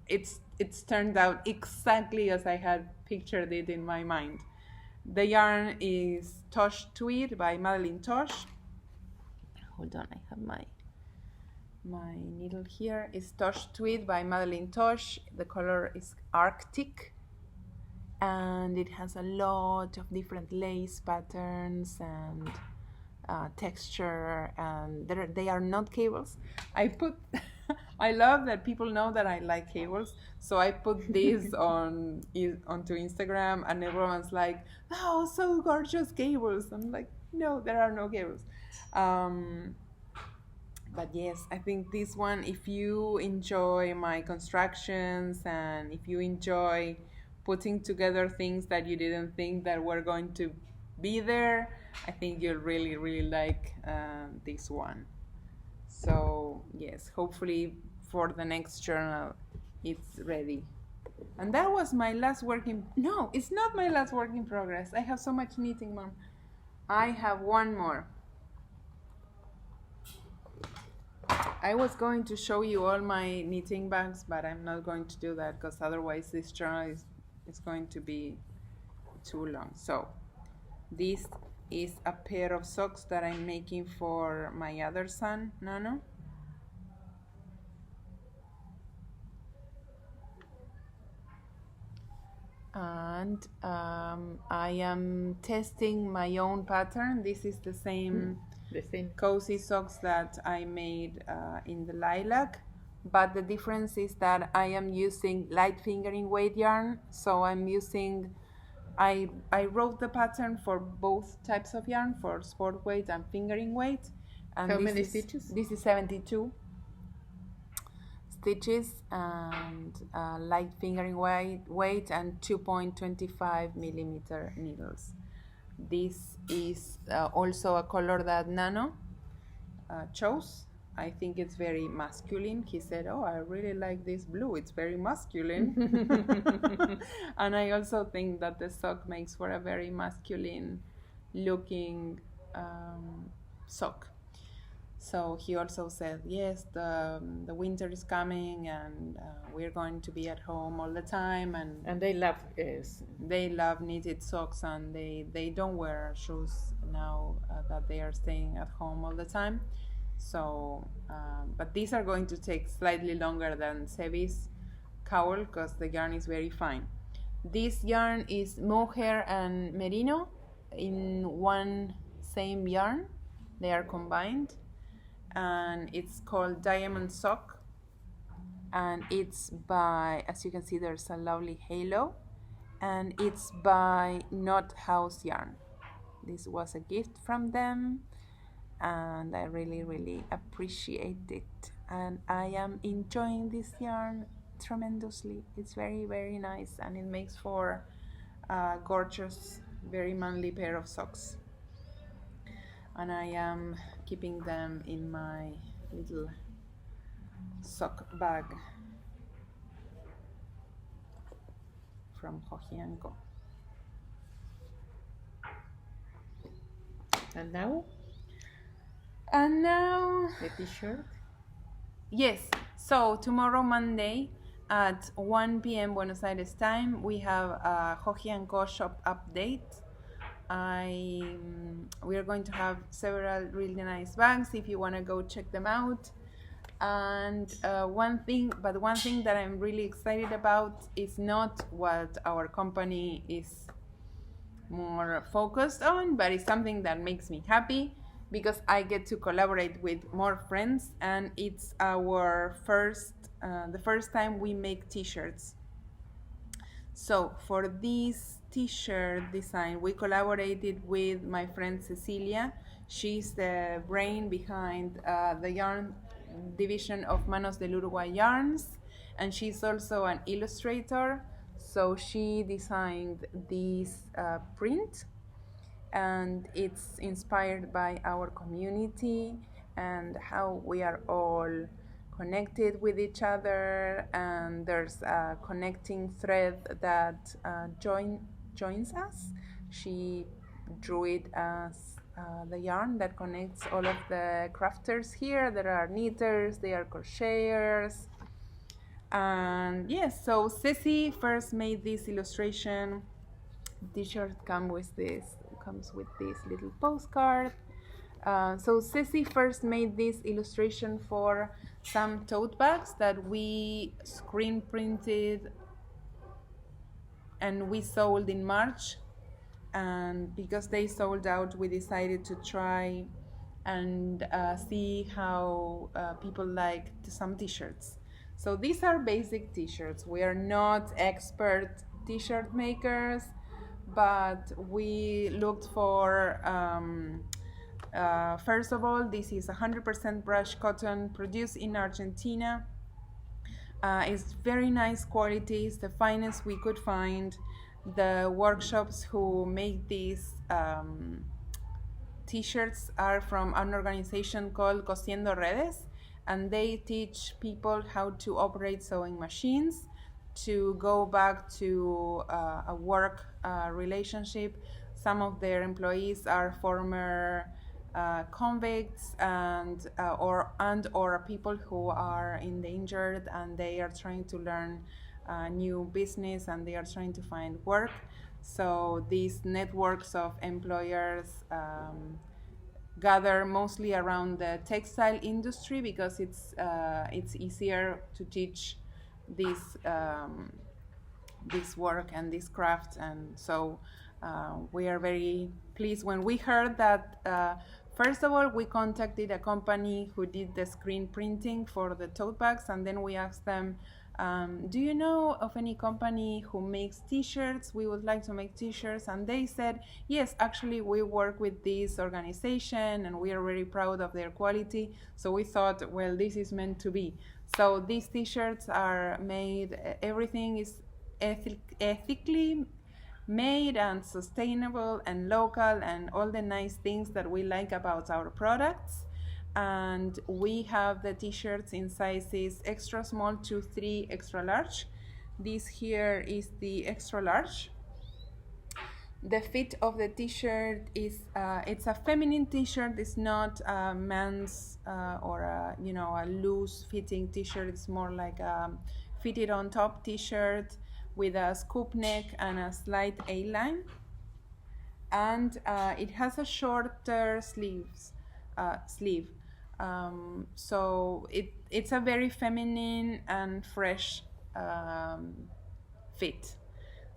it's turned out exactly as I had pictured it in my mind. The yarn is Tosh Tweed by Madeline Tosh. Hold on, I have my needle here. Is Tosh Tweed by Madeline Tosh. The color is Arctic, and it has a lot of different lace patterns and texture, and they are not cables. I love that people know that I like cables, so I put this onto Instagram, and everyone's like, "Oh, so gorgeous cables!" I'm like, "No, there are no cables." But yes, I think this one, if you enjoy my constructions and if you enjoy putting together things that you didn't think that were going to be there, I think you'll really, really like this one. So yes, hopefully for the next journal it's ready. And that was my last no, it's not my last work in progress. I have so much knitting, Mom. I have one more. I was going to show you all my knitting bags, but I'm not going to do that because otherwise this journal is going to be too long. So this is a pair of socks that I'm making for my other son, Nano. And I am testing my own pattern. This is the same cozy socks that I made in the lilac, but the difference is that I am using light fingering weight yarn. So I'm using, I wrote the pattern for both types of yarn, for sport weight and fingering weight. And
how many stitches?
This is 72 stitches, and light fingering weight and 2.25 millimeter needles. This is also a color that Nano chose. I think it's very masculine. He said, "Oh, I really like this blue. It's very masculine." And I also think that the sock makes for a very masculine looking sock. So he also said, yes, the winter is coming, and we're going to be at home all the time, and
they love
knitted socks, and they don't wear shoes now that they are staying at home all the time. So but these are going to take slightly longer than Sebi's cowl because the yarn is very fine. This yarn is mohair and merino in one same yarn. They are combined, and it's called Diamond Sock, and it's by, as you can see, there's a lovely halo, and it's by Knothouse yarn. This was a gift from them, and I really appreciate it, and I am enjoying this yarn tremendously. It's very nice, and it makes for a gorgeous, very manly pair of socks, and I am keeping them in my little sock bag from Hokey and Co.
And now the t-shirt.
Yes, so tomorrow Monday at 1 p.m. Buenos Aires time, we have a Hokey and Co shop update. We are going to have several really nice bags if you want to go check them out. And one thing that I'm really excited about is not what our company is more focused on, but it's something that makes me happy because I get to collaborate with more friends, and it's our the first time we make t-shirts. So for this t-shirt design, we collaborated with my friend Cecilia. She's the brain behind the yarn division of Manos del Uruguay Yarns, and she's also an illustrator. So she designed this print, and it's inspired by our community and how we are all connected with each other, and there's a connecting thread that joins us. She drew it as the yarn that connects all of the crafters here. There are knitters, they are crocheters, and yes, so Ceci first made this illustration. T-shirt comes with this little postcard. So Ceci first made this illustration for some tote bags that we screen printed and we sold in March, and because they sold out, we decided to try and see how people like some t-shirts. So these are basic t-shirts. We are not expert t-shirt makers, but we looked for first of all, this is 100% brushed cotton produced in Argentina. It's very nice quality, it's the finest we could find. The workshops who make these t-shirts are from an organization called Cosiendo Redes, and they teach people how to operate sewing machines, to go back to a work relationship. Some of their employees are former convicts and or people who are endangered, and they are trying to learn new business, and they are trying to find work. So these networks of employers gather mostly around the textile industry because it's easier to teach this work and this craft. And so we are very pleased when we heard that. First of all, we contacted a company who did the screen printing for the tote bags, and then we asked them, do you know of any company who makes t-shirts? We would like to make t-shirts. And they said, yes, actually we work with this organization and we are very proud of their quality. So we thought, well, this is meant to be. So these t-shirts are made, everything is ethically made and sustainable and local and all the nice things that we like about our products. And we have the t-shirts in sizes extra small to 3 extra large. This here is the extra large. The fit of the t-shirt is it's a feminine t-shirt. It's not a men's or a loose fitting t-shirt. It's more like a fitted on top t-shirt with a scoop neck and a slight A-line, and it has a shorter sleeve. So it's a very feminine and fresh fit.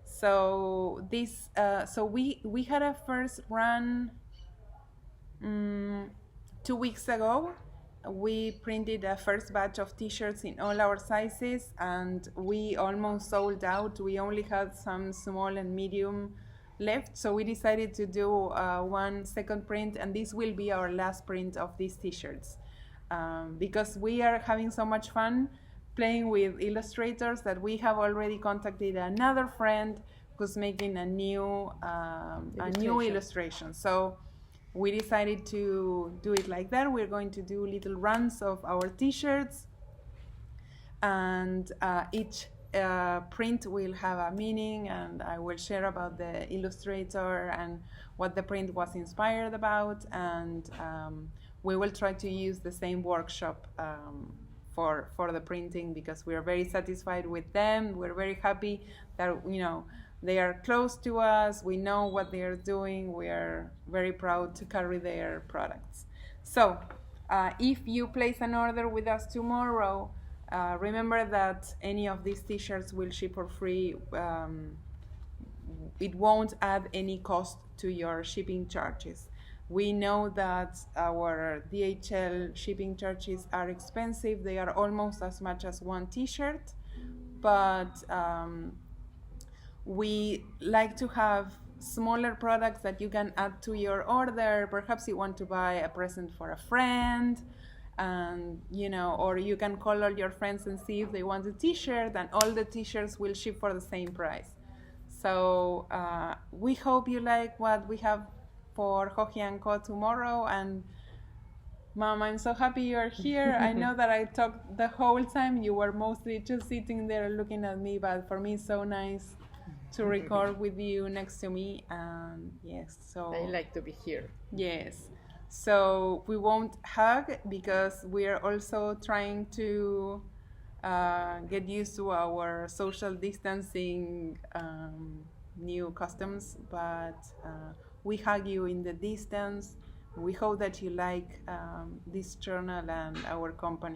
So this so we had a first run 2 weeks ago, we printed a first batch of t-shirts in all our sizes, and we almost sold out. We only had some small and medium left, so we decided to do one second print, and this will be our last print of these t-shirts, because we are having so much fun playing with illustrators that we have already contacted another friend who's making a new illustration. So we decided to do it like that. We're going to do little runs of our t-shirts, and each print will have a meaning, and I will share about the illustrator and what the print was inspired about, and we will try to use the same workshop for the printing, because we are very satisfied with them. We're very happy that, you know, they are close to us. We know what they are doing. We are very proud to carry their products. So if you place an order with us tomorrow, remember that any of these t-shirts will ship for free. It won't add any cost to your shipping charges. We know that our DHL shipping charges are expensive. They are almost as much as one t-shirt, but we like to have smaller products that you can add to your order. Perhaps you want to buy a present for a friend, and you know, or you can call all your friends and see if they want a t-shirt, and all the t-shirts will ship for the same price. So we hope you like what we have for Hokey and Co tomorrow. And Mom, I'm so happy you're here. I know that I talked the whole time. You were mostly just sitting there looking at me, but for me it's so nice to record with you next to me. And yes, so
I like to be here.
Yes, so we won't hug because we are also trying to get used to our social distancing new customs, but we hug you in the distance. We hope that you like this journal and our company.